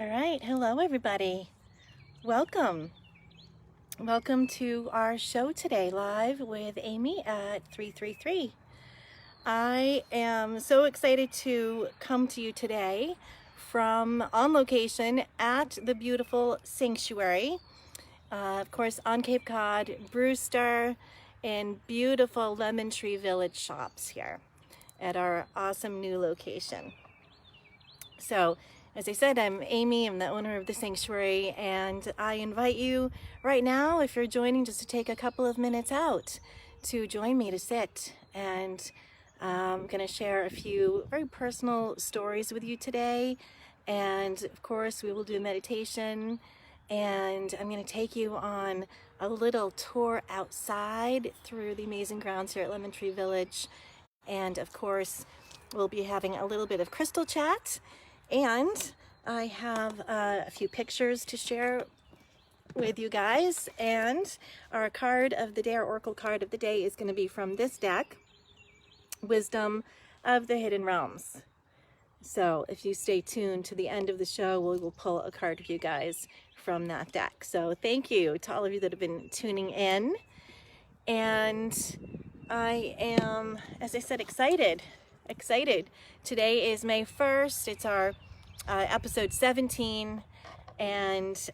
All right, hello everybody. Welcome. Welcome to our show today, live with Amy at 333. I am so excited to come to you today from on location at the beautiful sanctuary, of course on Cape Cod, Brewster, and beautiful Lemon Tree Village shops here at our awesome new location. So, as I said, I'm Amy, I'm the owner of the sanctuary, and I invite you right now, if you're joining, just to take a couple of minutes out to join me to sit. And I'm going to share a few very personal stories with you today. And of course, we will do meditation, and I'm going to take you on a little tour outside through the amazing grounds here at Lemon Tree Village. And of course, we'll be having a little bit of crystal chat. And I have a few pictures to share with you guys. And our card of the day, our oracle card of the day, is going to be from this deck, Wisdom of the Hidden Realms. So if you stay tuned to the end of the show, we will pull a card for you guys from that deck. So thank you to all of you that have been tuning in. And I am, as I said, excited. Today is May 1st. It's our episode 17, and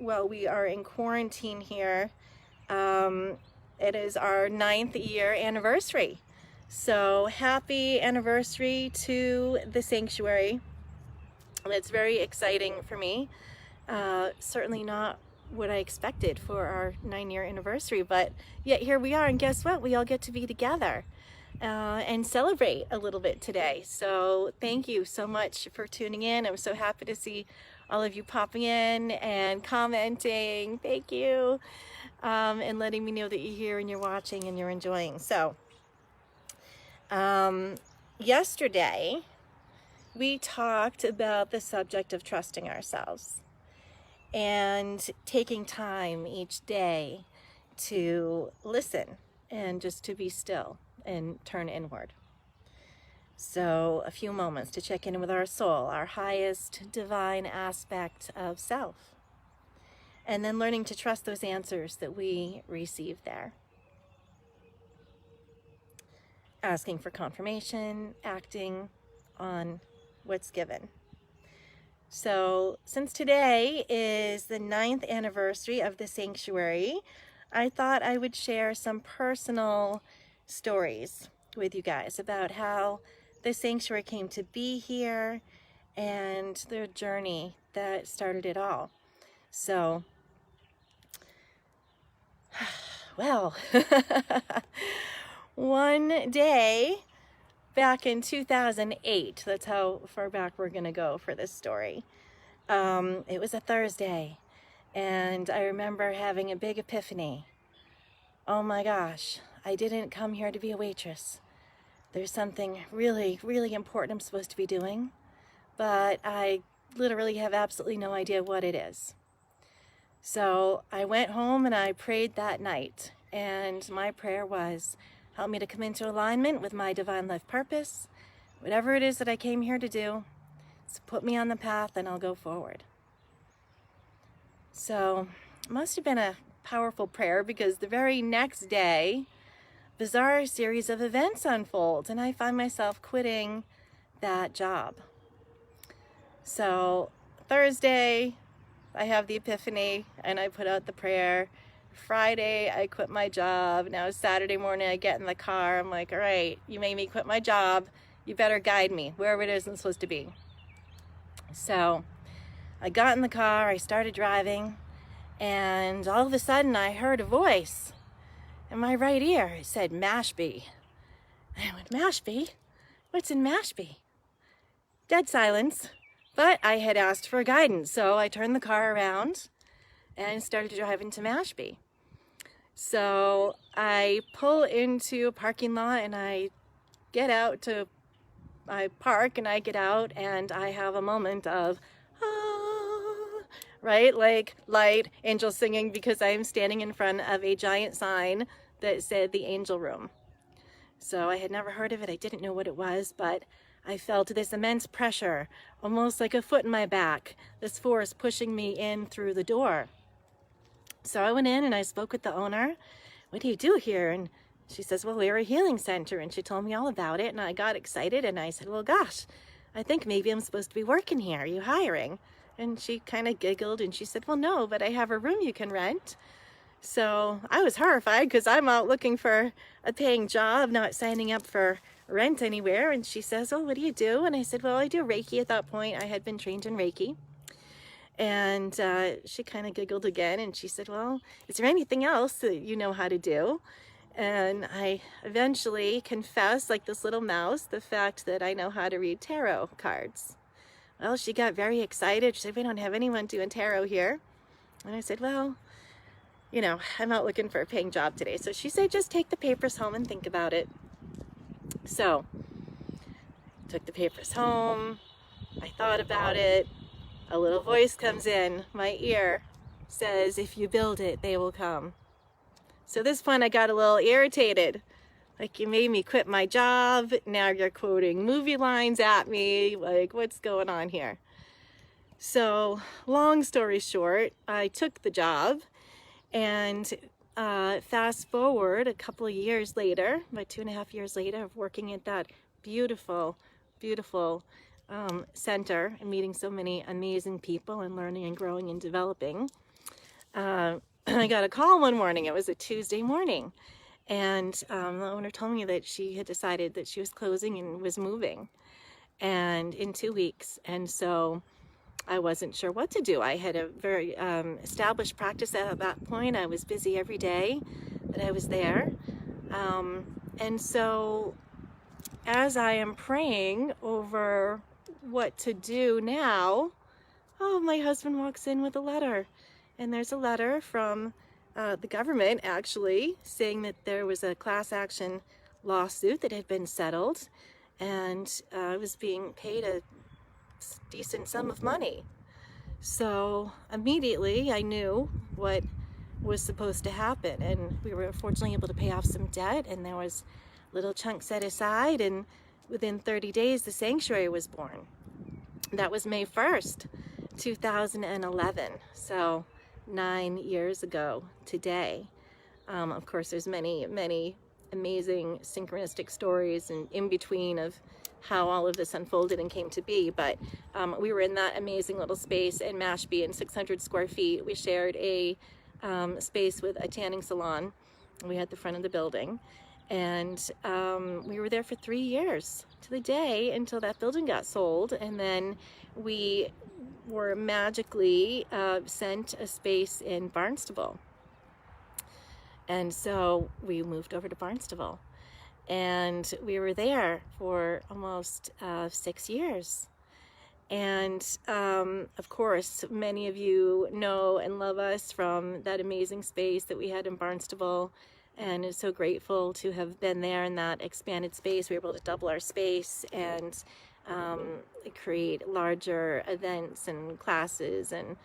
well, we are in quarantine here. It is our 9th year anniversary. So happy anniversary to the sanctuary. It's very exciting for me. Certainly not what I expected for our 9-year anniversary, but yet here we are, and guess what? We all get to be together and celebrate a little bit today. So thank you so much for tuning in. I'm so happy to see all of you popping in and commenting. Thank you. And letting me know that you're here and you're watching and you're enjoying. So yesterday we talked about the subject of trusting ourselves and taking time each day to listen and just to be still and turn inward. So a few moments to check in with our soul, our highest divine aspect of self, and then learning to trust those answers that we receive there. Asking for confirmation, acting on what's given. So since today is the 9th anniversary of the sanctuary, I thought I would share some personal stories with you guys about how the sanctuary came to be here and the journey that started it all. So, well, one day back in 2008, that's how far back we're going to go for this story. It was a Thursday, and I remember having a big epiphany. Oh my gosh, I didn't come here to be a waitress. There's something really, really important I'm supposed to be doing, but I literally have absolutely no idea what it is. So I went home and I prayed that night, and my prayer was, help me to come into alignment with my divine life purpose. Whatever it is that I came here to do, so put me on the path and I'll go forward. So it must have been a powerful prayer, because the very next day, bizarre series of events unfold, and I find myself quitting that job. So Thursday, I have the epiphany and I put out the prayer. Friday, I quit my job. Now Saturday morning, I get in the car. I'm like, all right, you made me quit my job. You better guide me wherever it is I'm supposed to be. So I got in the car, I started driving, and all of a sudden I heard a voice in my right ear. It said, Mashpee. I went, Mashpee? What's in Mashpee? Dead silence. But I had asked for guidance, so I turned the car around and started driving to Mashpee. So I pull into a parking lot and I get out to, I park and I get out and I have a moment of, right? Like light, angel singing, because I am standing in front of a giant sign that said the Angel Room. So I had never heard of it. I didn't know what it was, but I felt this immense pressure, almost like a foot in my back, this force pushing me in through the door. So I went in and I spoke with the owner. What do you do here? And she says, well, we're a healing center. And she told me all about it. And I got excited and I said, well, gosh, I think maybe I'm supposed to be working here. Are you hiring? And she kind of giggled and she said, well, no, but I have a room you can rent. So I was horrified because I'm out looking for a paying job, not signing up for rent anywhere. And she says, oh, what do you do? And I said, well, I do Reiki. At that point, I had been trained in Reiki. And she kind of giggled again and she said, well, is there anything else that you know how to do? And I eventually confessed, like this little mouse, the fact that I know how to read tarot cards. Well, she got very excited. She said, we don't have anyone doing tarot here. And I said, well, you know, I'm out looking for a paying job today. So she said, just take the papers home and think about it. So took the papers home. I thought about it. A little voice comes in my ear, says, if you build it, they will come. So at this point I got a little irritated. Like, you made me quit my job. Now you're quoting movie lines at me. Like, what's going on here? So long story short, I took the job, and fast forward a couple of years later, about 2.5 years later of working at that beautiful, beautiful center and meeting so many amazing people and learning and growing and developing. I got a call one morning. It was a Tuesday morning, and the owner told me that she had decided that she was closing and was moving, and in 2 weeks. And so I wasn't sure what to do. I had a very established practice at that point. I was busy every day that I was there. And so as I am praying over what to do now, oh, my husband walks in with a letter. And there's a letter from the government, actually, saying that there was a class action lawsuit that had been settled, and I was being paid a decent sum of money. So immediately I knew what was supposed to happen, and we were fortunately able to pay off some debt, and there was a little chunk set aside, and within 30 days the sanctuary was born. That was May 1st, 2011. So 9 years ago today. Of course, there's many, many amazing synchronistic stories and in between of how all of this unfolded and came to be, but we were in that amazing little space in Mashpee in 600 square feet. We shared a space with a tanning salon. We had the front of the building, and we were there for 3 years to the day until that building got sold, and then we were magically sent a space in Barnstable. And so we moved over to Barnstable, and we were there for almost 6 years. And of course, many of you know and love us from that amazing space that we had in Barnstable, and is so grateful to have been there in that expanded space. We were able to double our space and create larger events and classes and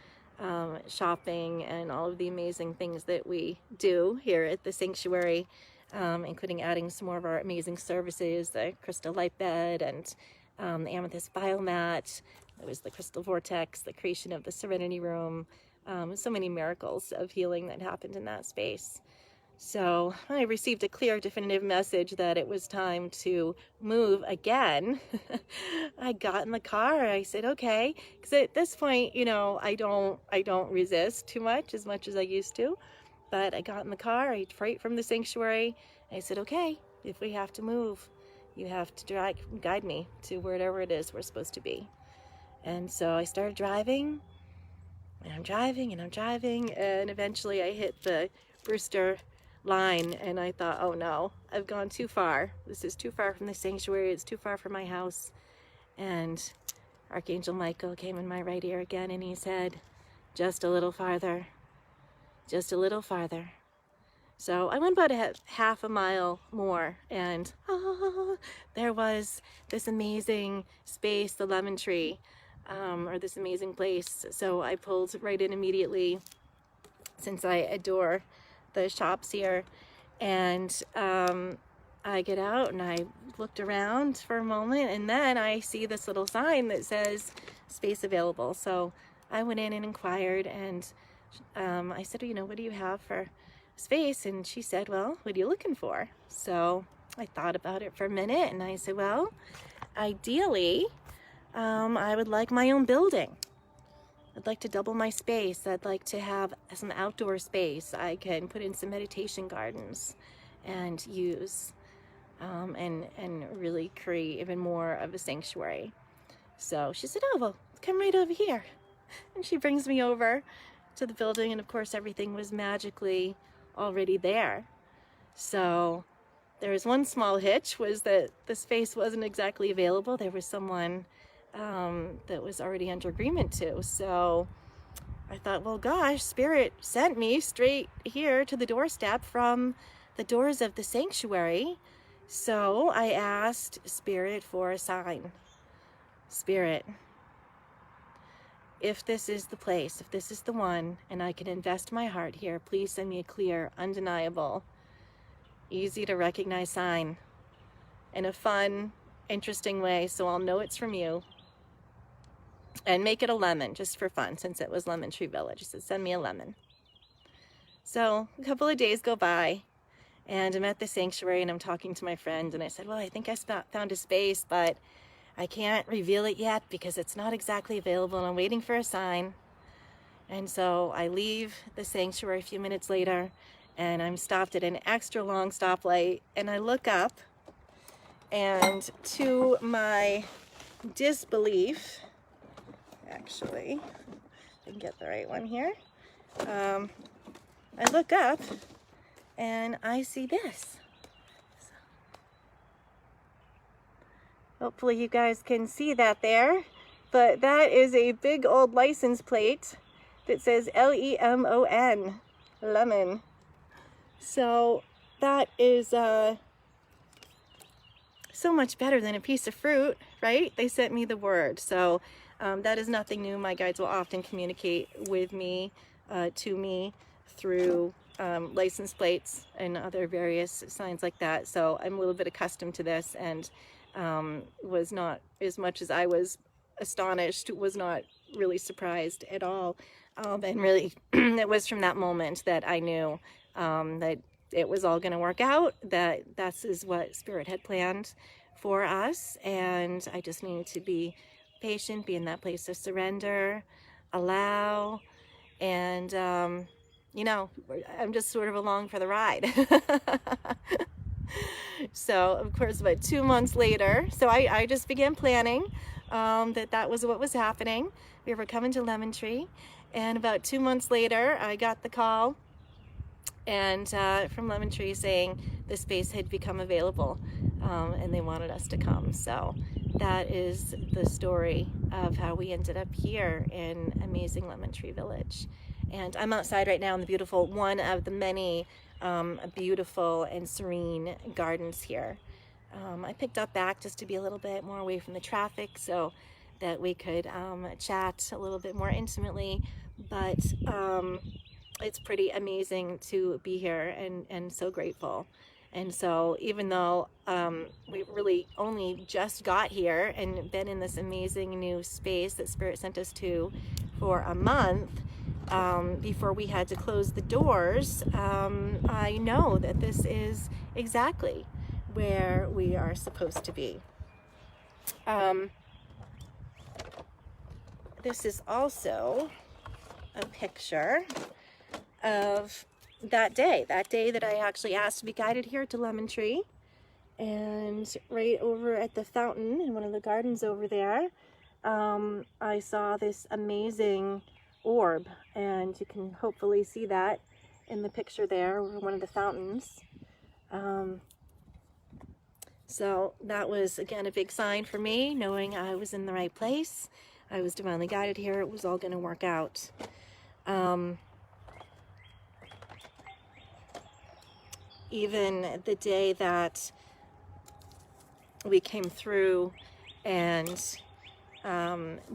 shopping and all of the amazing things that we do here at the sanctuary, including adding some more of our amazing services, the crystal light bed and the amethyst biomat. There was the crystal vortex, the creation of the serenity room, so many miracles of healing that happened in that space. So I received a clear, definitive message that it was time to move again. I got in the car. I said, okay, because at this point, you know, I don't resist too much as I used to. But I got in the car, right from the sanctuary. I said, okay, if we have to move, you have to guide me to wherever it is we're supposed to be. And so I started driving, and I'm driving, and eventually I hit the Brewster line, and I thought, oh no, I've gone too far. This is too far from the sanctuary. It's too far from my house. And Archangel Michael came in my right ear again, and he said, just a little farther, just a little farther. So I went about half a mile more, and there was this amazing space, the lemon tree, or this amazing place. So I pulled right in immediately, since I adore the shops here, and I get out and I looked around for a moment, and then I see this little sign that says space available. So I went in and inquired, and I said, you know, what do you have for space? And she said, well, what are you looking for? So I thought about it for a minute, and I said, well, ideally, I would like my own building. I'd like to double my space. I'd like to have some outdoor space. I can put in some meditation gardens and use and really create even more of a sanctuary. So she said, oh, well, come right over here. And she brings me over to the building, and of course everything was magically already there. So there was one small hitch, was that the space wasn't exactly available. There was someone that was already under agreement to. So I thought, well, gosh, Spirit sent me straight here to the doorstep from the doors of the sanctuary. So I asked Spirit for a sign. Spirit, if this is the place, if this is the one, and I can invest my heart here, please send me a clear, undeniable, easy to recognize sign in a fun, interesting way, so I'll know it's from you. And make it a lemon, just for fun, since it was Lemon Tree Village. So send me a lemon. So a couple of days go by, and I'm at the sanctuary, and I'm talking to my friend, and I said, well, I think I found a space, but I can't reveal it yet because it's not exactly available, and I'm waiting for a sign. And so I leave the sanctuary a few minutes later, and I'm stopped at an extra long stoplight, and I look up, and to my disbelief, actually, I can get the right one here, I look up and I see this. Hopefully you guys can see that there, but that is a big old license plate that says Lemon, lemon. So that is so much better than a piece of fruit, right? They sent me the word. So that is nothing new. My guides will often communicate with me, to me, through license plates and other various signs like that. So I'm a little bit accustomed to this, and was not, as much as I was astonished, was not really surprised at all. And really, it was from that moment that I knew that it was all going to work out, that this is what Spirit had planned for us, and I just needed to be patient, be in that place of surrender, allow, and you know, I'm just sort of along for the ride. So of course, about 2 months later, so I just began planning that was what was happening. We were coming to Lemon Tree, and about 2 months later I got the call and from Lemon Tree saying the space had become available, and they wanted us to come. So that is the story of how we ended up here in amazing Lemon Tree Village. And I'm outside right now in the beautiful, one of the many beautiful and serene gardens here. I picked up back just to be a little bit more away from the traffic so that we could chat a little bit more intimately, but it's pretty amazing to be here, and so grateful. And so even though we really only just got here and been in this amazing new space that Spirit sent us to for a month, before we had to close the doors, I know that this is exactly where we are supposed to be. This is also a picture of that day that I actually asked to be guided here to Lemon Tree. And right over at the fountain in one of the gardens over there, I saw this amazing orb, and you can hopefully see that in the picture there over one of the fountains. So that was, again, a big sign for me, knowing I was in the right place. I was divinely guided here. It was all going to work out. Even the day that we came through and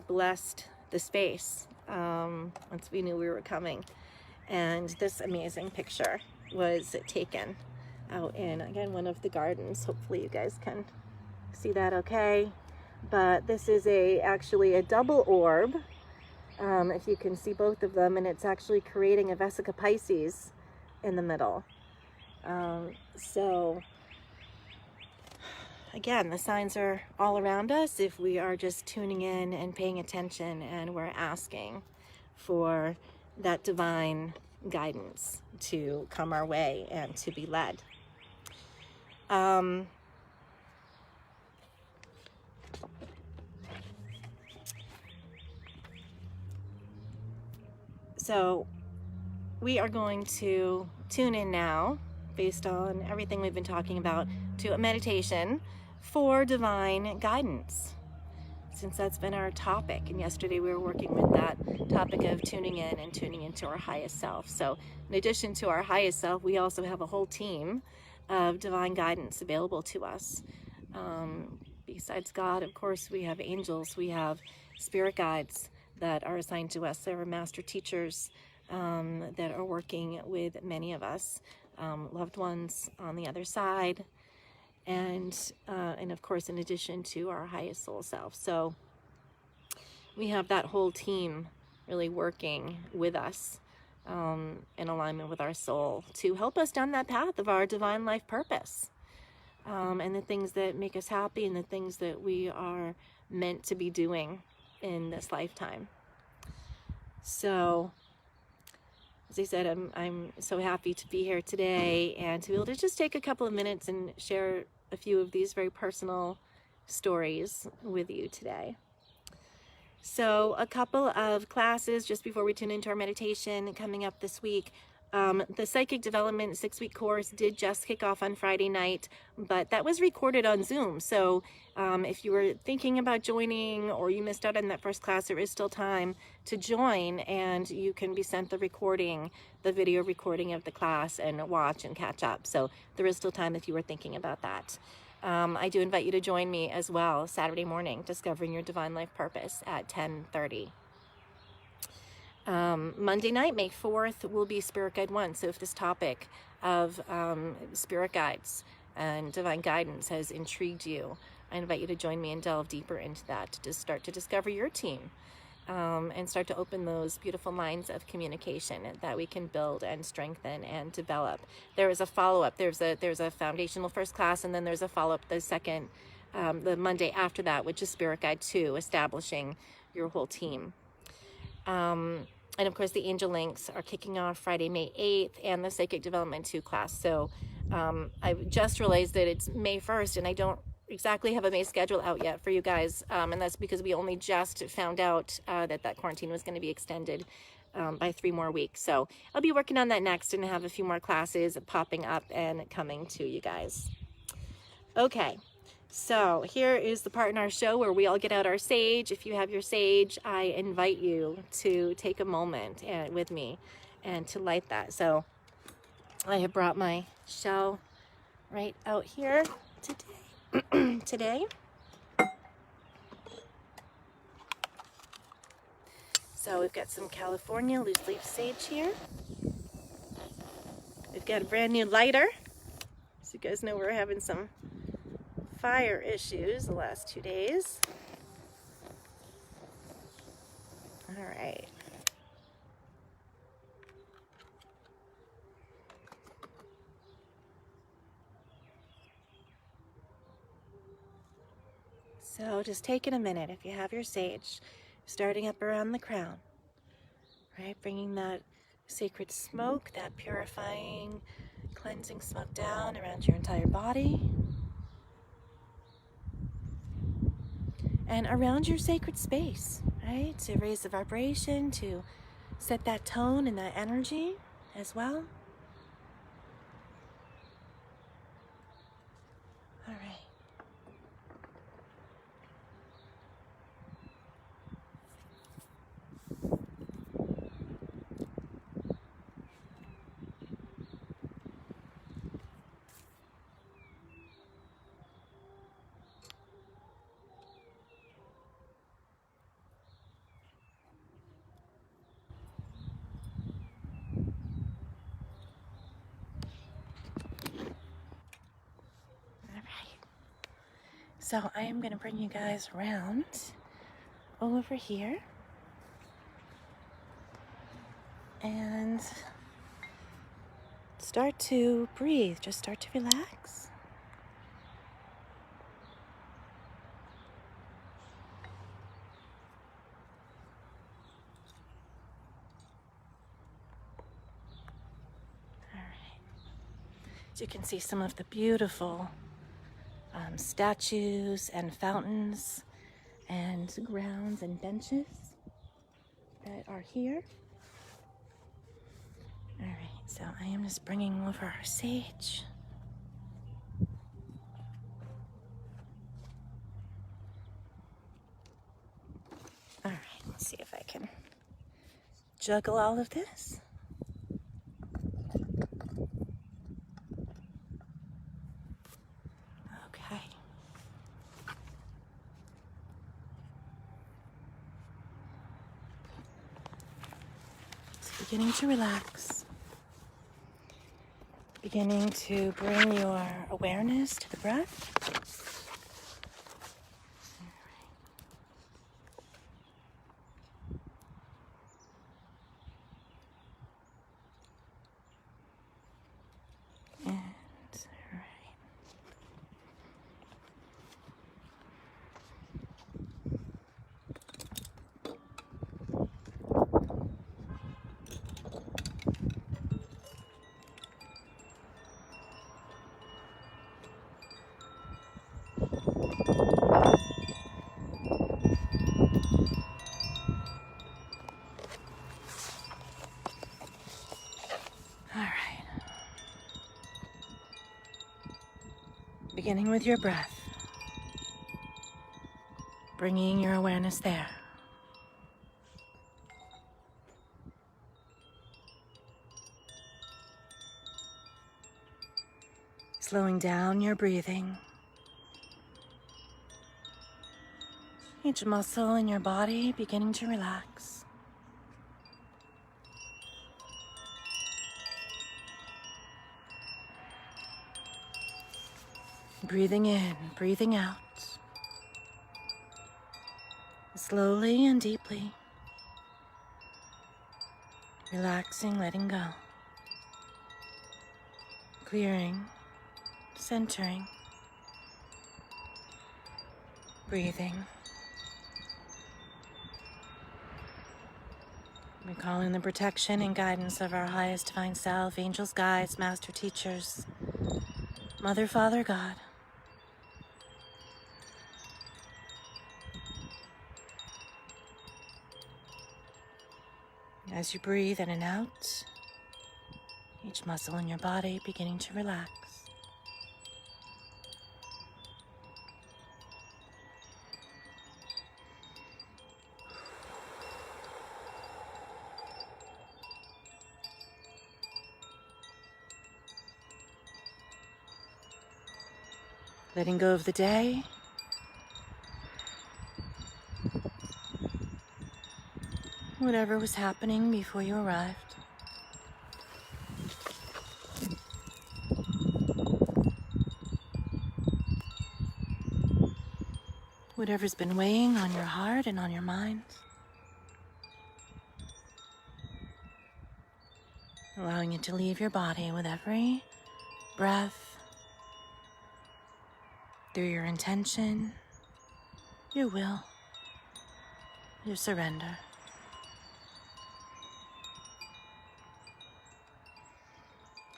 blessed the space, once we knew we were coming, and this amazing picture was taken out in, again, one of the gardens. Hopefully you guys can see that okay? But this is actually a double orb, if you can see both of them, and it's actually creating a Vesica Pisces in the middle. So again, the signs are all around us if we are just tuning in and paying attention, and we're asking for that divine guidance to come our way and to be led. So we are going to tune in now, based on everything we've been talking about, to a meditation for divine guidance, since that's been our topic. And yesterday we were working with that topic of tuning in and tuning into our highest self. So in addition to our highest self, we also have a whole team of divine guidance available to us. Besides God, of course, we have angels, we have spirit guides that are assigned to us. There are master teachers that are working with many of us, loved ones on the other side, and of course, in addition to our highest soul self. So we have that whole team really working with us in alignment with our soul to help us down that path of our divine life purpose, and the things that make us happy and the things that we are meant to be doing in this lifetime. So as I said, I'm so happy to be here today and to be able to just take a couple of minutes and share a few of these very personal stories with you today. So a couple of classes just before we tune into our meditation coming up this week. The Psychic Development 6-week course did just kick off on Friday night, but that was recorded on Zoom. So if you were thinking about joining or you missed out on that first class, there is still time to join, and you can be sent the recording, the video recording of the class, and watch and catch up. So there is still time if you were thinking about that. I do invite you to join me as well Saturday morning, Discovering Your Divine Life Purpose at 10:30. Monday night, May 4th, will be Spirit Guide 1. So if this topic of spirit guides and divine guidance has intrigued you, I invite you to join me and delve deeper into that, to just start to discover your team, and start to open those beautiful lines of communication that we can build and strengthen and develop. There is a follow-up. There's a foundational first class, and then there's a follow-up the second, the Monday after that, which is Spirit Guide 2, establishing your whole team. And of course, the Angel Links are kicking off Friday, May 8th, and the Psychic Development 2 class. So I just realized that it's May 1st, and I don't exactly have a May schedule out yet for you guys. And that's because we only just found out that quarantine was going to be extended by 3 more weeks. So I'll be working on that next and have a few more classes popping up and coming to you guys. Okay. So here is the part in our show where we all get out our sage. If you have your sage, I invite you to take a moment with me and to light that. So I have brought my shell right out here today. So we've got some California loose leaf sage here. We've got a brand new lighter. So you guys know we're having some fire issues the last 2 days. All right. So just taking a minute, if you have your sage, starting up around the crown, right? Bringing that sacred smoke, that purifying, cleansing smoke down around your entire body. And around your sacred space, right? To raise the vibration, to set that tone and that energy as well. All right. So I am going to bring you guys around over here and start to breathe. Just start to relax. All right. As you can see, some of the beautiful statues and fountains and grounds and benches that are here. All right, so I am just bringing over our sage. All right, let's see if I can juggle all of this. Okay. So beginning to relax. Beginning to bring your awareness to the breath. Beginning with your breath, bringing your awareness there. Slowing down your breathing. Each muscle in your body beginning to relax. Breathing in, breathing out. Slowly and deeply. Relaxing, letting go. Clearing, centering. Breathing. Recalling the protection and guidance of our highest divine self, angels, guides, master teachers, Mother, Father, God. As you breathe in and out, each muscle in your body beginning to relax. Letting go of the day. Whatever was happening before you arrived. Whatever's been weighing on your heart and on your mind. Allowing it to leave your body with every breath. Through your intention, your will, your surrender.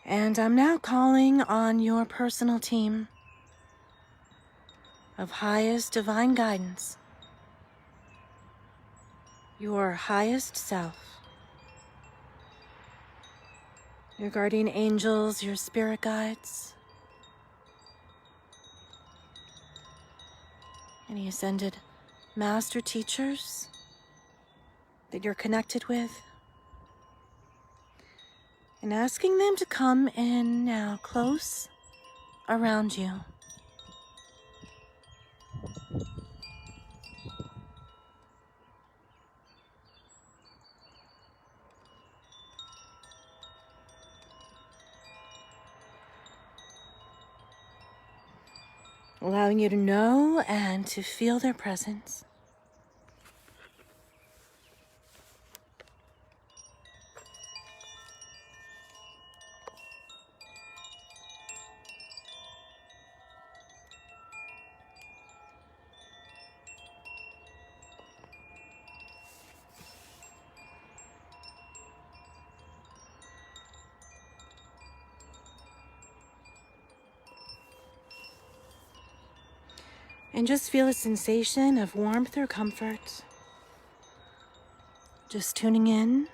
And I'm now calling on your personal team of highest divine guidance, your highest self, your guardian angels, your spirit guides, any ascended master teachers that you're connected with, and asking them to come in now close around you. allowing you to know and to feel their presence. And just feel a sensation of warmth or comfort. Just tuning in.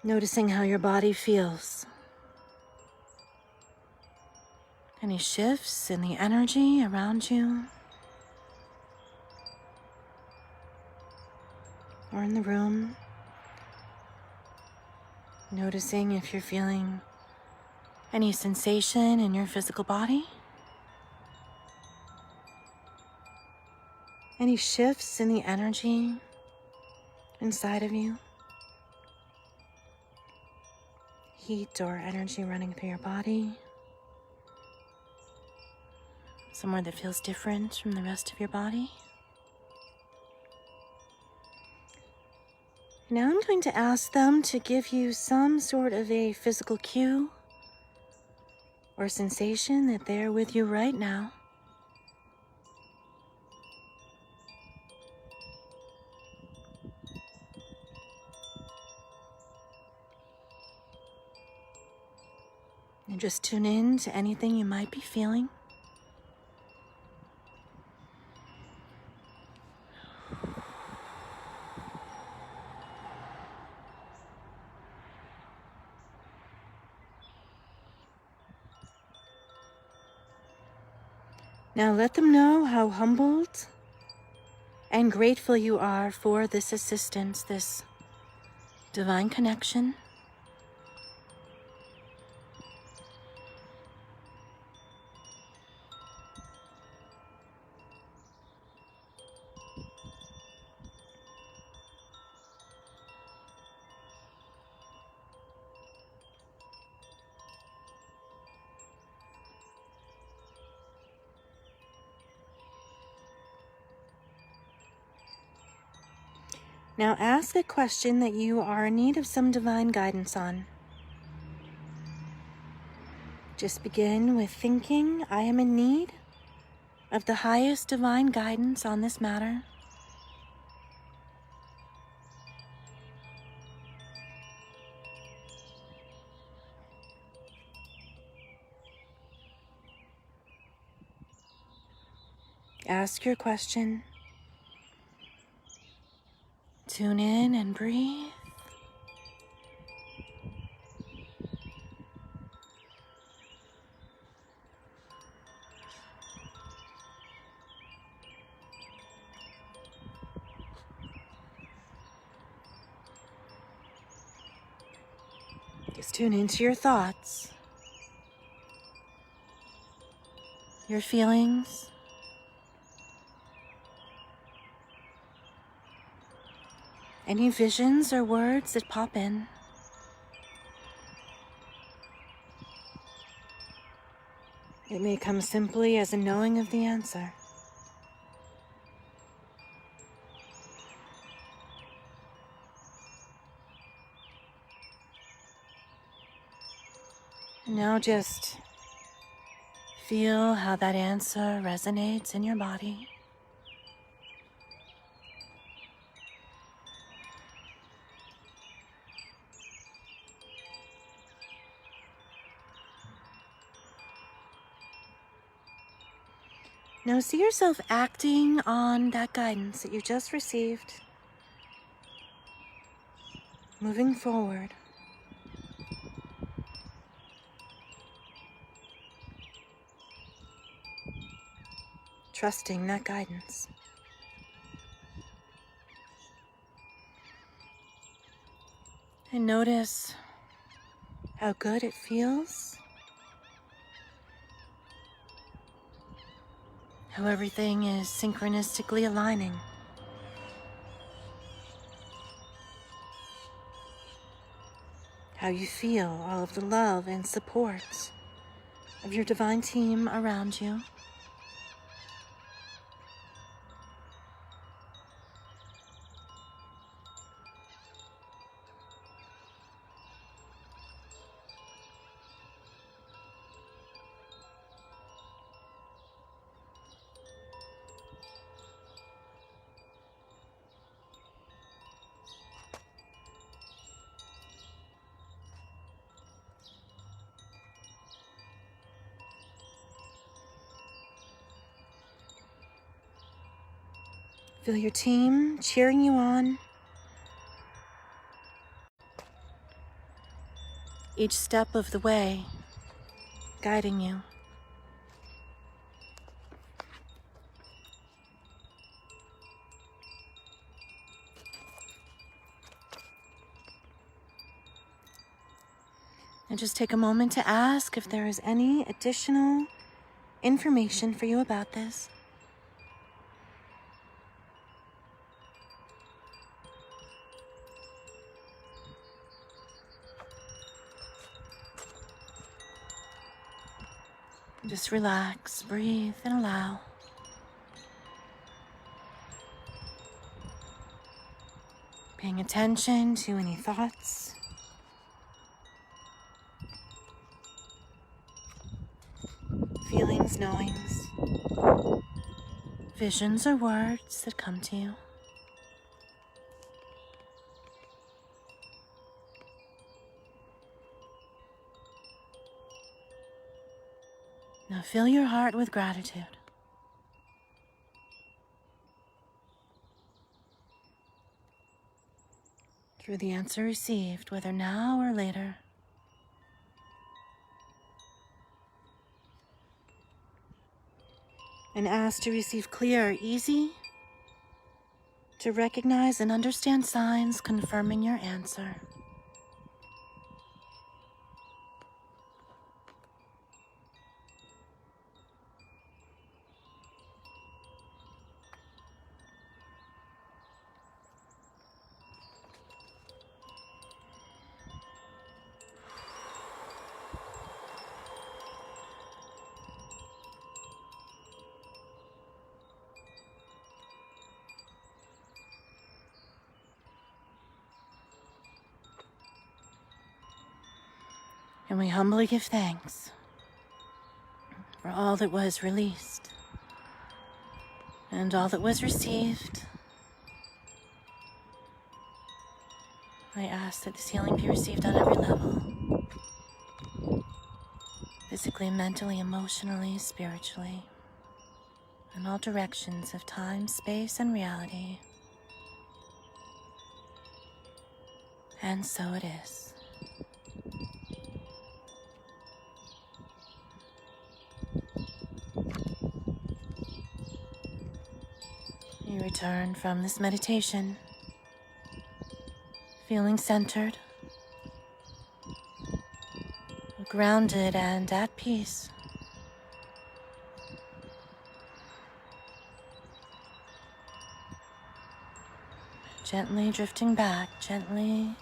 Noticing how your body feels. Any shifts in the energy around you or in the room. Noticing if you're feeling any sensation in your physical body. Any shifts in the energy inside of you. Heat or energy running through your body. Somewhere that feels different from the rest of your body. Now I'm going to ask them to give you some sort of a physical cue or sensation that they're with you right now. And just tune in to anything you might be feeling. Now let them know how humbled and grateful you are for this assistance, this divine connection. Now ask a question that you are in need of some divine guidance on. Just begin with thinking, I am in need of the highest divine guidance on this matter. Ask your question. Tune in and breathe. Just tune into your thoughts, your feelings, any visions or words that pop in. It may come simply as a knowing of the answer. And now just feel how that answer resonates in your body. Now see yourself acting on that guidance that you just received, moving forward. Trusting that guidance. And notice how good it feels. How everything is synchronistically aligning. how you feel all of the love and support of your divine team around you. Feel your team cheering you on. Each step of the way, guiding you. And just take a moment to ask if there is any additional information for you about this. Just relax, breathe, and allow. Paying attention to any thoughts, feelings, knowings, visions, or words that come to you. Now fill your heart with gratitude. Through the answer received, whether now or later. And ask to receive clear, easy, to recognize and understand signs confirming your answer. And we humbly give thanks for all that was released and all that was received. I ask that this healing be received on every level, physically, mentally, emotionally, spiritually, in all directions of time, space, and reality. And so it is. You return from this meditation, feeling centered, grounded, and at peace. Gently drifting back, gently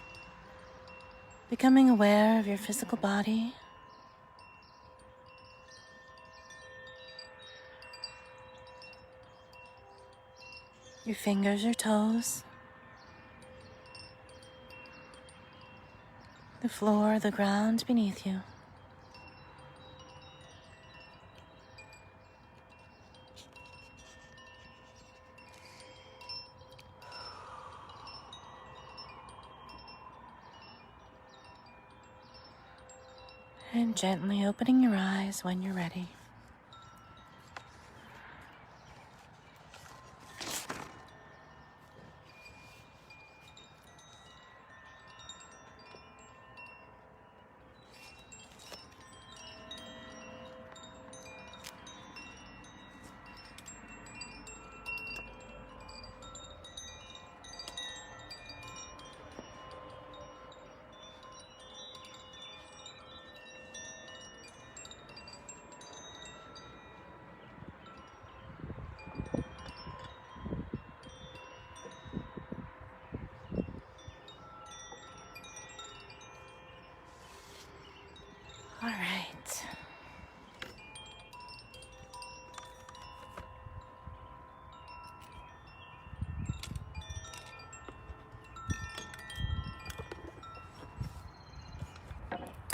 becoming aware of your physical body. Your fingers or toes, the floor, the ground beneath you. And gently opening your eyes when you're ready. All right.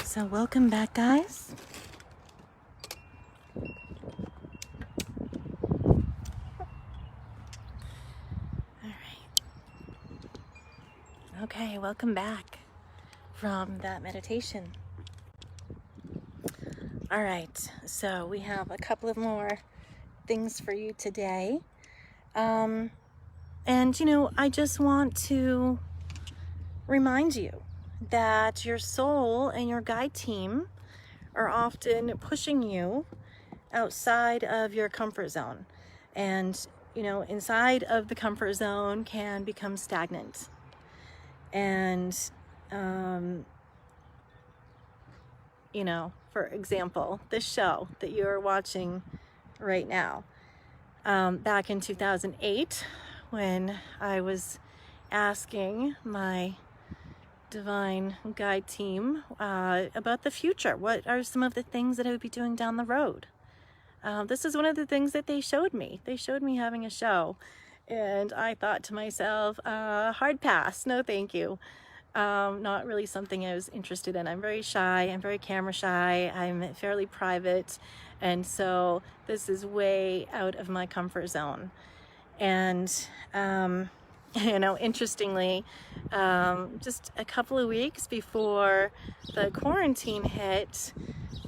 So welcome back, guys. All right. Okay, welcome back from that meditation. All right, so we have a couple of more things for you today. And, I just want to remind you that your soul and your guide team are often pushing you outside of your comfort zone. And, inside of the comfort zone can become stagnant. And, for example, this show that you're watching right now, back in 2008, when I was asking my divine guide team about the future, what are some of the things that I would be doing down the road? This is one of the things that they showed me. They showed me having a show, and I thought to myself, hard pass, no thank you. Not really something I was interested in. I'm very shy, I'm very camera shy, I'm fairly private, and so this is way out of my comfort zone. And interestingly, just a couple of weeks before the quarantine hit,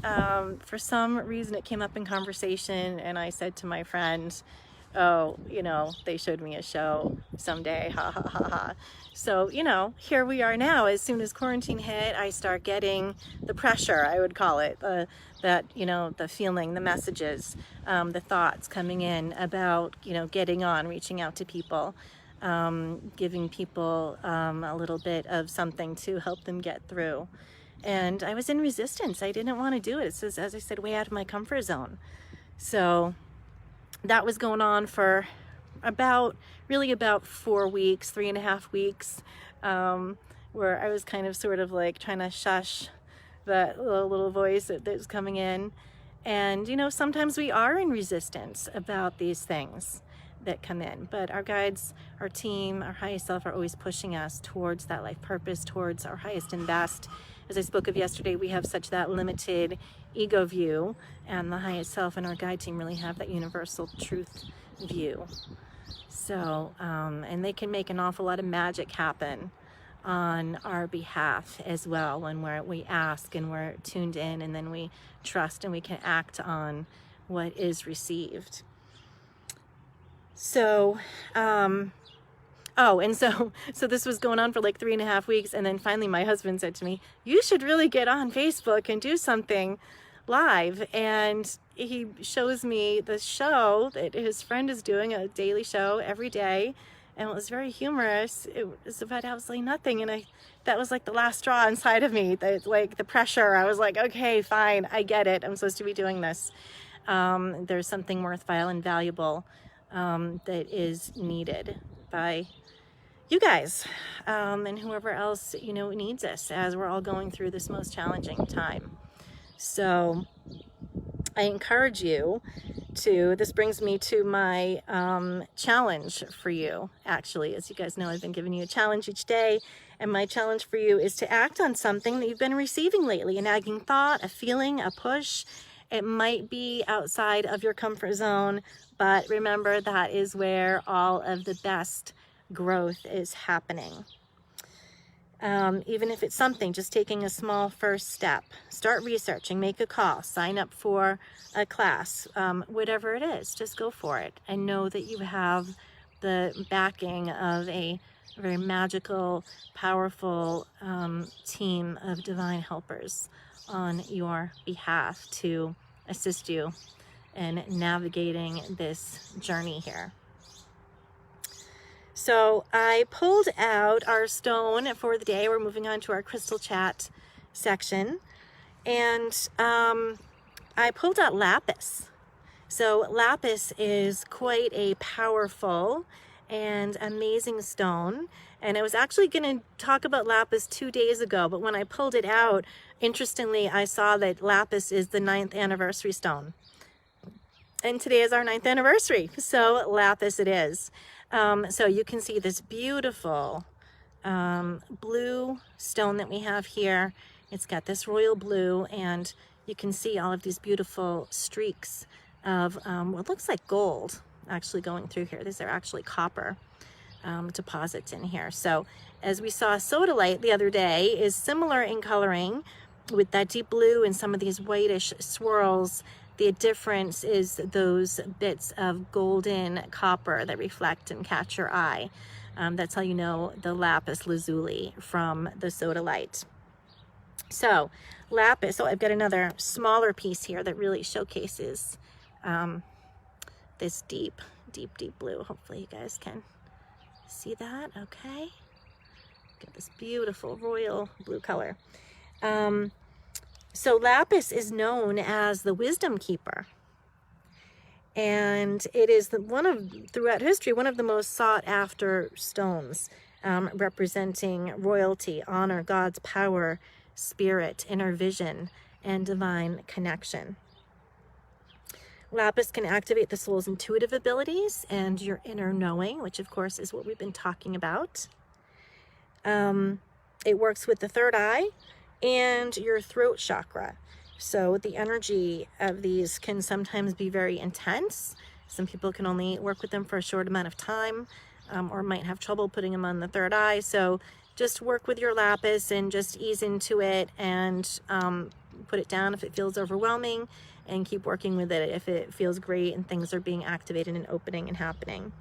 for some reason it came up in conversation, and I said to my friend, oh, they showed me a show someday, ha ha ha ha. So, here we are now. As soon as quarantine hit, I start getting the pressure, I would call it, the feeling, the messages, the thoughts coming in about, getting on, reaching out to people, giving people a little bit of something to help them get through. And I was in resistance. I didn't want to do it. It's just, as I said, way out of my comfort zone. So that was going on for about 4 weeks, 3.5 weeks, where I was kind of sort of like trying to shush that little voice that was coming in. And, sometimes we are in resistance about these things that come in, but our guides, our team, our highest self are always pushing us towards that life purpose, towards our highest and best. As I spoke of yesterday, we have such that limited ego view, and the highest self and our guide team really have that universal truth view. So, and they can make an awful lot of magic happen on our behalf as well when we ask and we're tuned in, and then we trust and we can act on what is received. So, so this was going on for like 3.5 weeks, and then finally my husband said to me, you should really get on Facebook and do something live. And he shows me the show that his friend is doing, a daily show every day, and it was very humorous. It was about absolutely nothing, and that was like the last straw inside of me, like the pressure. I was like, okay, fine, I get it, I'm supposed to be doing this. There's something worthwhile and valuable that is needed by you guys, and whoever else needs us as we're all going through this most challenging time. So I encourage you this brings me to my challenge for you. Actually, as you guys know, I've been giving you a challenge each day, and my challenge for you is to act on something that you've been receiving lately, a nagging thought, a feeling, a push. It might be outside of your comfort zone, but remember, that is where all of the best growth is happening. Even if it's something, just taking a small first step. Start researching, make a call, sign up for a class, whatever it is, just go for it. And know that you have the backing of a very magical, powerful team of divine helpers on your behalf to assist you in navigating this journey here. So I pulled out our stone for the day. We're moving on to our crystal chat section. And I pulled out Lapis. So Lapis is quite a powerful and amazing stone. And I was actually going to talk about Lapis 2 days ago, but when I pulled it out, Interestingly, I saw that Lapis is the 9th anniversary stone. And today is our 9th anniversary, so Lapis it is. So you can see this beautiful blue stone that we have here. It's got this royal blue, and you can see all of these beautiful streaks of what looks like gold actually going through here. These are actually copper deposits in here. So as we saw, sodalite the other day is similar in coloring with that deep blue and some of these whitish swirls. The difference is those bits of golden copper that reflect and catch your eye. That's how you know the lapis lazuli from the sodalite. So lapis, I've got another smaller piece here that really showcases this deep blue. Hopefully you guys can see that. Okay, got this beautiful royal blue color. So lapis is known as the wisdom keeper, and it is throughout history one of the most sought after stones, representing royalty, honor, God's power, spirit, inner vision, and divine connection. Lapis can activate the soul's intuitive abilities and your inner knowing, which of course is what we've been talking about. It works with the third eye and your throat chakra. So the energy of these can sometimes be very intense. Some people can only work with them for a short amount of time, or might have trouble putting them on the third eye. So just work with your lapis and just ease into it, and put it down if it feels overwhelming, and keep working with it if it feels great and things are being activated and opening and happening.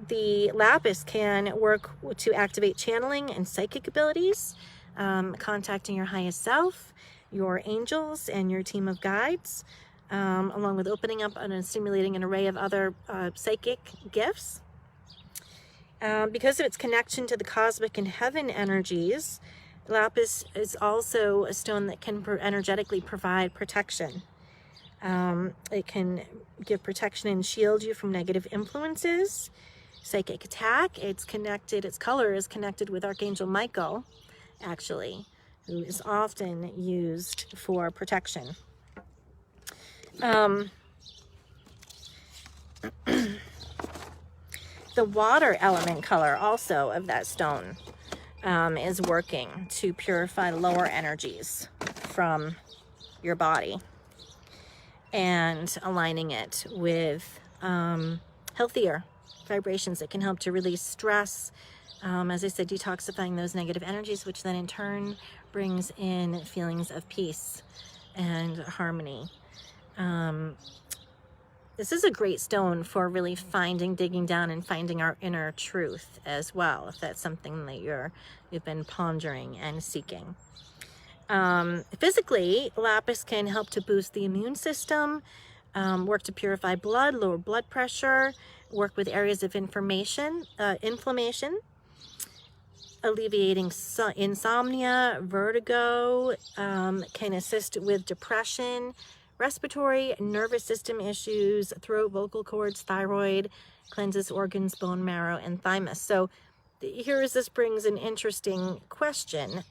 The lapis can work to activate channeling and psychic abilities, contacting your highest self, your angels, and your team of guides, along with opening up and stimulating an array of other psychic gifts. Because of its connection to the cosmic and heaven energies, lapis is also a stone that can energetically provide protection. It can give protection and shield you from negative influences, psychic attack. Its color is connected with Archangel Michael, actually, who is often used for protection. The water element color also of that stone is working to purify lower energies from your body and aligning it with healthier vibrations that can help to release stress, as I said, detoxifying those negative energies, which then in turn brings in feelings of peace and harmony. This is a great stone for really digging down and finding our inner truth as well, if that's something that you've been pondering and seeking. Physically, lapis can help to boost the immune system, work to purify blood, lower blood pressure, work with areas of inflammation, alleviating insomnia, vertigo, can assist with depression, respiratory, nervous system issues, throat, vocal cords, thyroid, cleanses organs, bone marrow, and thymus. So this brings an interesting question.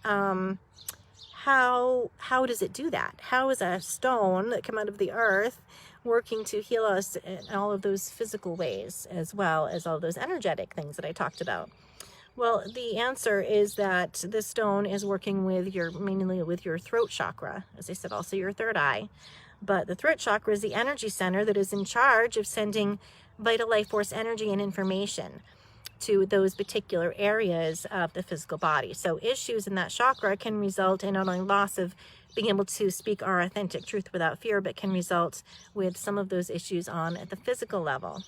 How does it do that? How is a stone that come out of the earth working to heal us in all of those physical ways, as well as all those energetic things that I talked about? Well, the answer is that this stone is working mainly with your throat chakra, as I said, also your third eye. But the throat chakra is the energy center that is in charge of sending vital life force energy and information to those particular areas of the physical body. So issues in that chakra can result in not only loss of being able to speak our authentic truth without fear, but can result with some of those issues on at the physical level,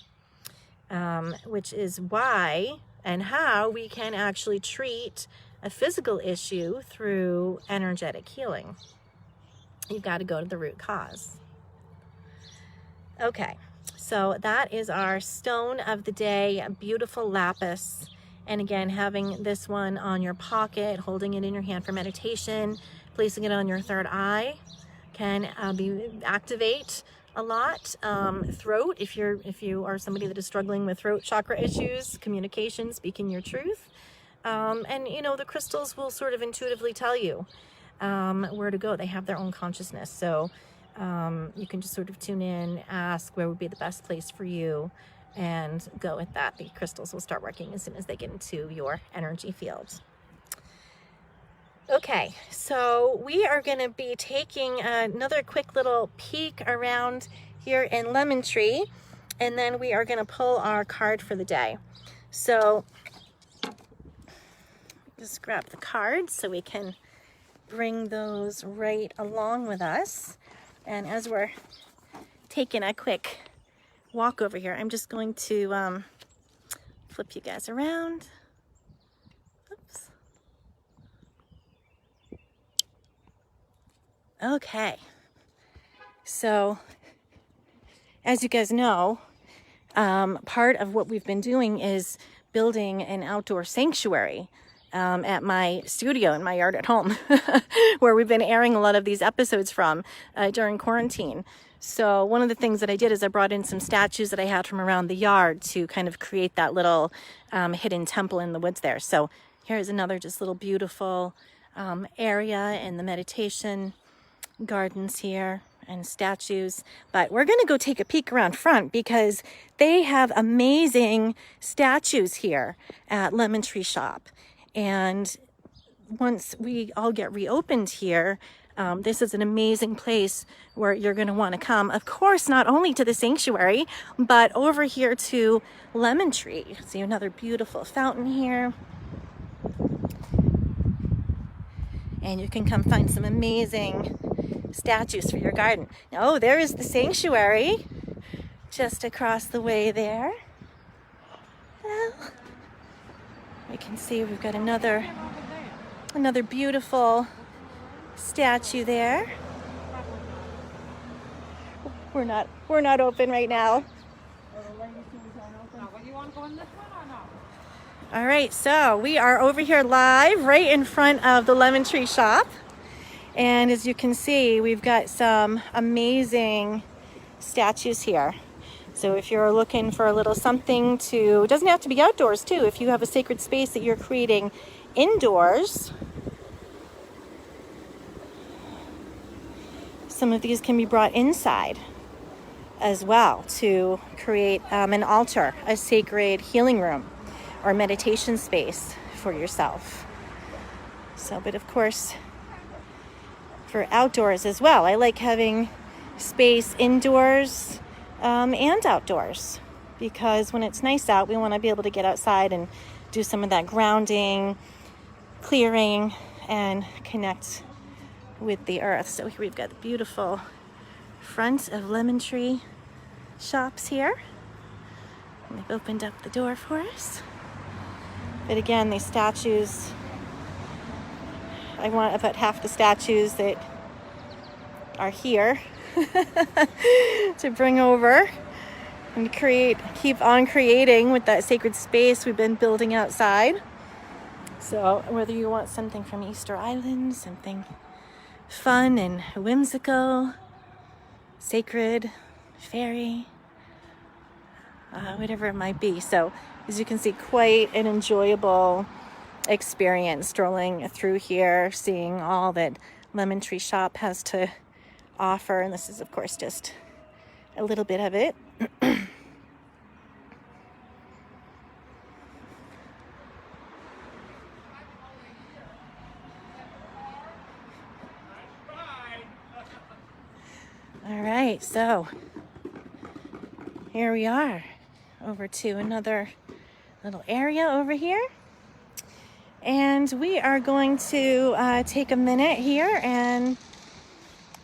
which is why and how we can actually treat a physical issue through energetic healing. You've got to go to the root cause. Okay, so that is our stone of the day, a beautiful lapis. And again, having this one on your pocket, holding it in your hand for meditation, placing it on your third eye can activate a lot. Throat, if you are somebody that is struggling with throat chakra issues, communication, speaking your truth, And you know, the crystals will sort of intuitively tell you where to go. They have their own consciousness. So you can just sort of tune in, ask where would be the best place for you, and go with that. The crystals will start working as soon as they get into your energy field. Okay, so we are going to be taking another quick little peek around here in Lemon Tree, and then we are going to pull our card for the day. So just grab the cards so we can bring those right along with us. And as we're taking a quick walk over here, I'm just going to flip you guys around. Oops. Okay, so as you guys know, part of what we've been doing is building an outdoor sanctuary at my studio in my yard at home, where we've been airing a lot of these episodes from during quarantine. So one of the things that I did is I brought in some statues that I had from around the yard to kind of create that little hidden temple in the woods there. So here's another just little beautiful area in the meditation gardens here and statues. But we're going to go take a peek around front because they have amazing statues here at Lemon Tree Shop. And once we all get reopened here, this is an amazing place where you're going to want to come. Of course, not only to the sanctuary, but over here to Lemon Tree. See another beautiful fountain here. And you can come find some amazing statues for your garden. Oh, there is the sanctuary just across the way there. Well, we can see we've got another beautiful statue there. We're not open right now. All right, so we are over here live right in front of the Lemon Tree Shop. And as you can see, we've got some amazing statues here. So if you're looking for a little something to, it doesn't have to be outdoors too. If you have a sacred space that you're creating indoors, some of these can be brought inside as well to create an altar, a sacred healing room or meditation space for yourself. So, but of course, for outdoors as well, I like having space indoors and outdoors, because when it's nice out, we want to be able to get outside and do some of that grounding, clearing, and connect with the earth. So here we've got the beautiful front of Lemon Tree Shops here. And they've opened up the door for us. But again, these statues, I want about half the statues that are here to bring over and keep on creating with that sacred space we've been building outside. So whether you want something from Easter Island, something fun and whimsical, sacred, fairy, whatever it might be. So as you can see, quite an enjoyable experience strolling through here, seeing all that Lemon Tree Shop has to offer. And this is, of course, just a little bit of it. All right, so here we are over to another little area over here. And we are going to take a minute here and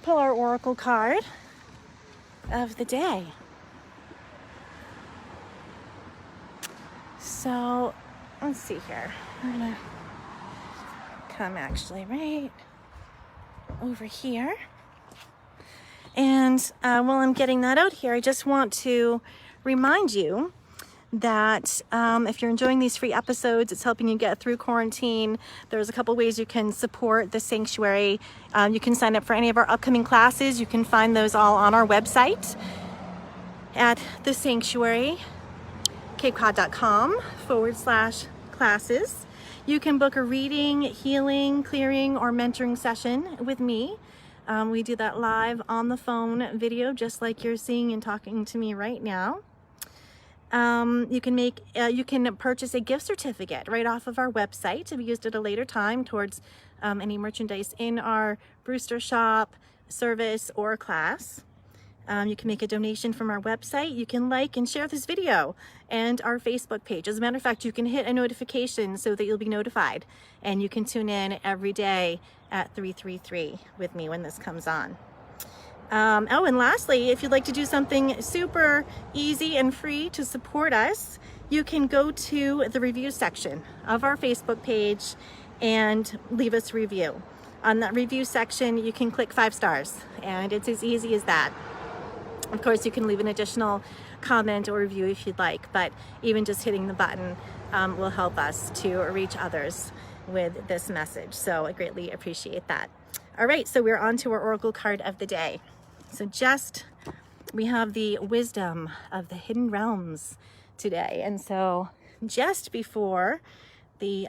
pull our oracle card of the day. So let's see here. I'm gonna come actually right over here. And while I'm getting that out here, I just want to remind you that if you're enjoying these free episodes, it's helping you get through quarantine. There's a couple ways you can support the sanctuary. You can sign up for any of our upcoming classes. You can find those all on our website at the sanctuary, capecod.com/classes. You can book a reading, healing, clearing, or mentoring session with me. We do that live on the phone video, just like you're seeing and talking to me right now. You can purchase a gift certificate right off of our website to be used at a later time towards any merchandise in our Brewster shop, service, or class. You can make a donation from our website. You can like and share this video and our Facebook page. As a matter of fact, you can hit a notification so that you'll be notified, and you can tune in every day at 333 with me when this comes on. Oh, and lastly, if you'd like to do something super easy and free to support us, you can go to the review section of our Facebook page and leave us a review. On that review section, you can click 5 stars, and it's as easy as that. Of course, you can leave an additional comment or review if you'd like, but even just hitting the button will help us to reach others with this message. So I greatly appreciate that. All right, so we're on to our Oracle card of the day. So we have the wisdom of the hidden realms today. And so just before the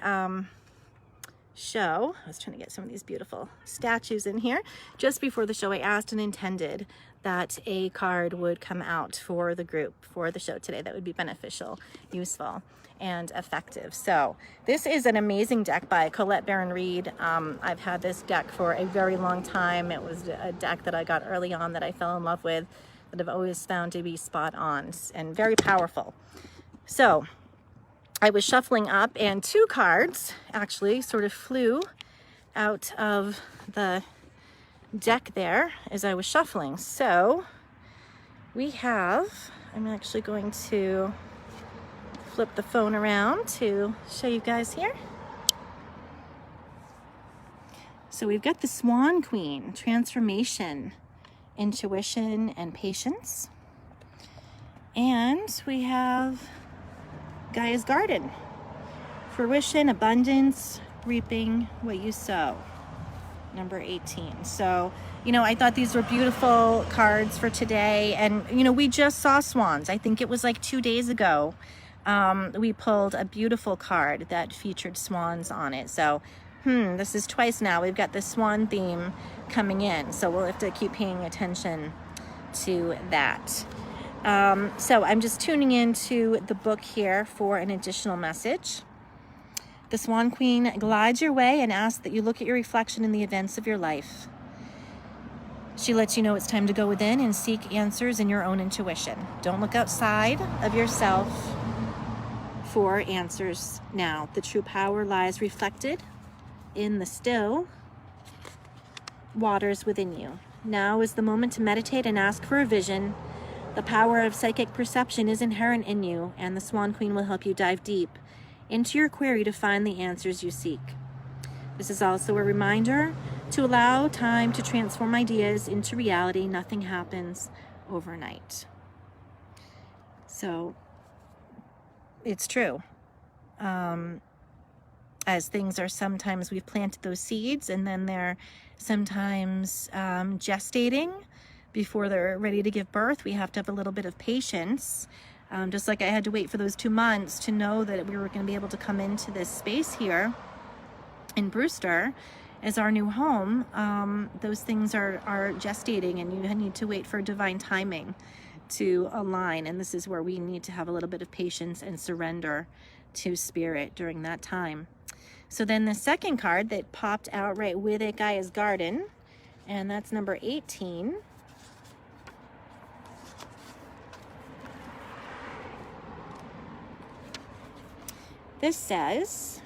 show, I was trying to get some of these beautiful statues in here. Just before the show, I asked and intended that a card would come out for the group for the show today that would be beneficial, useful, and effective. So this is an amazing deck by Colette Baron-Reid. I've had this deck for a very long time. It was a deck that I got early on that I fell in love with, that I've always found to be spot on and very powerful. So I was shuffling up, and 2 cards actually sort of flew out of the deck there as I was shuffling. So we have, I'm actually going to flip the phone around to show you guys here. So we've got the Swan Queen, transformation, intuition, and patience. And we have Gaia's Garden, fruition, abundance, reaping what you sow. Number 18. So, I thought these were beautiful cards for today. And, we just saw swans. I think it was like 2 days ago. We pulled a beautiful card that featured swans on it. So, this is twice now. We've got the swan theme coming in. So we'll have to keep paying attention to that. So I'm just tuning into the book here for an additional message. The Swan Queen glides your way and asks that you look at your reflection in the events of your life. She lets you know it's time to go within and seek answers in your own intuition. Don't look outside of yourself for answers now. The true power lies reflected in the still waters within you. Now is the moment to meditate and ask for a vision. The power of psychic perception is inherent in you, and the Swan Queen will help you dive deep into your query to find the answers you seek. This is also a reminder to allow time to transform ideas into reality. Nothing happens overnight. So it's true. As things are, sometimes we've planted those seeds and then they're sometimes gestating before they're ready to give birth. We have to have a little bit of patience. Just like I had to wait for those 2 months to know that we were going to be able to come into this space here in Brewster as our new home. Those things are gestating, and you need to wait for divine timing to align. And this is where we need to have a little bit of patience and surrender to spirit during that time. So then the second card that popped out right with it, Gaia's Garden, and that's number 18. This says,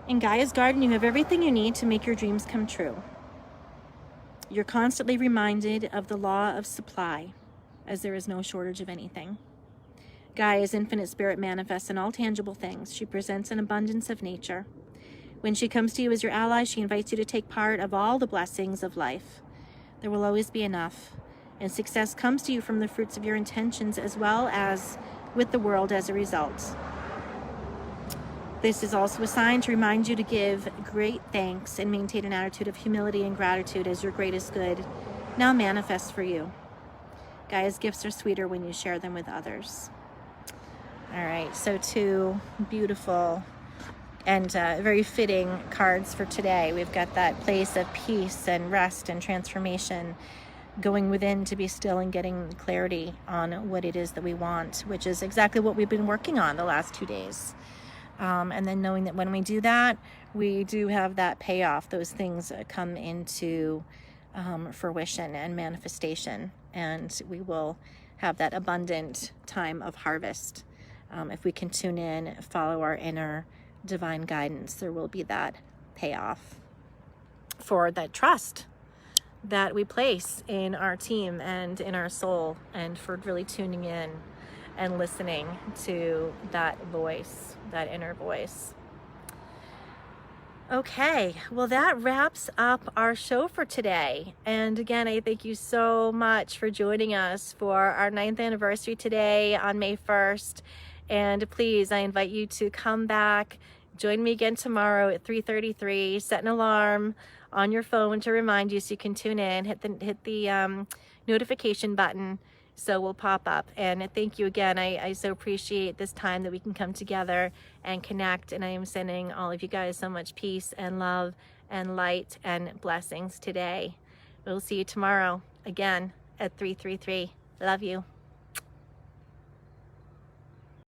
in Gaia's Garden, you have everything you need to make your dreams come true. You're constantly reminded of the law of supply, as there is no shortage of anything. Gaia's infinite spirit manifests in all tangible things. She presents an abundance of nature. When she comes to you as your ally, she invites you to take part of all the blessings of life. There will always be enough, and success comes to you from the fruits of your intentions as well as with the world as a result. This is also a sign to remind you to give great thanks and maintain an attitude of humility and gratitude as your greatest good now manifests for you. Gaia's gifts are sweeter when you share them with others. All right, so two beautiful and very fitting cards for today. We've got that place of peace and rest and transformation, going within to be still and getting clarity on what it is that we want, which is exactly what we've been working on the last 2 days. And then knowing that when we do that, we do have that payoff. Those things come into fruition and manifestation, and we will have that abundant time of harvest. If we can tune in, follow our inner divine guidance, there will be that payoff for that trust that we place in our team and in our soul, and for really tuning in and listening to that voice, that inner voice. Okay, well, that wraps up our show for today. And again, I thank you so much for joining us for our 9th anniversary today on May 1st. And please, I invite you to come back, join me again tomorrow at 3:33, set an alarm on your phone to remind you so you can tune in, hit the notification button so we'll pop up. And thank you again. I so appreciate this time that we can come together and connect, and I am sending all of you guys so much peace and love and light and blessings today. We'll see you tomorrow again at 3:33. Love you.